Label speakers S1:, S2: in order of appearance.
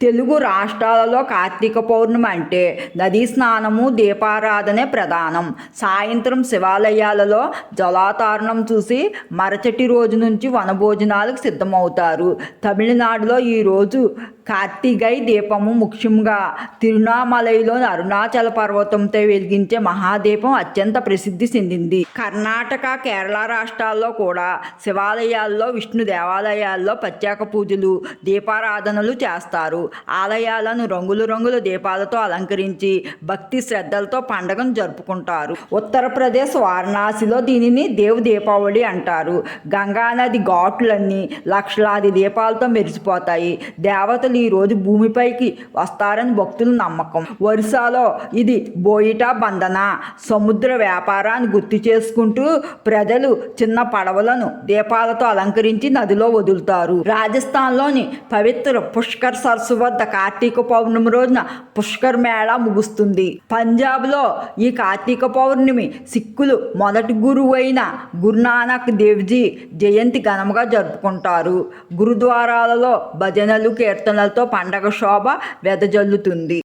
S1: తెలుగు రాష్ట్రాలలో కార్తీక పౌర్ణమి అంటే నదీ స్నానము దీపారాధనే ప్రధానం. సాయంత్రం శివాలయాలలో జలాతారణం చూసి మరుసటి రోజు నుంచి వనభోజనాలకు సిద్ధమవుతారు. తమిళనాడులో ఈరోజు కార్తిగై దీపము ముఖ్యంగా తిరునామలైలోని అరుణాచల పర్వతంతో వెలిగించే మహాదీపం అత్యంత ప్రసిద్ధి చెందింది. కర్ణాటక, కేరళ రాష్ట్రాల్లో కూడా శివాలయాల్లో, విష్ణు దేవాలయాల్లో ప్రత్యేక పూజలు, దీపారాధనలు చేస్తారు. ఆలయాలను రంగుల దీపాలతో అలంకరించి భక్తి శ్రద్ధలతో పండుగను జరుపుకుంటారు. ఉత్తరప్రదేశ్ వారణాసిలో దీనిని దేవ్ దీపావళి అంటారు. గంగానది ఘాట్లన్నీ లక్షలాది దీపాలతో మెరిసిపోతాయి. దేవతలు ఈరోజు భూమిపైకి వస్తారని భక్తుల నమ్మకం. ఒరిస్సాలో ఇది బోయిటా బంధన, సముద్ర వ్యాపారాన్ని గుర్తు చేసుకుంటూ ప్రజలు చిన్న పడవలను దీపాలతో అలంకరించి నదిలో వదులుతారు. రాజస్థాన్లోని పవిత్ర పుష్కర్ సరస్సు వద్ద కార్తీక పౌర్ణమి రోజున పుష్కర్ మేళా ముగుస్తుంది. పంజాబ్లో ఈ కార్తీక పౌర్ణమి సిక్కులు మొదటి గురువు అయిన గురునానక్ దేవ్జీ జయంతి ఘనంగా జరుపుకుంటారు. గురుద్వారాలలో భజనలు, కీర్తనలతో పండగ శోభ వెదజల్లుతుంది.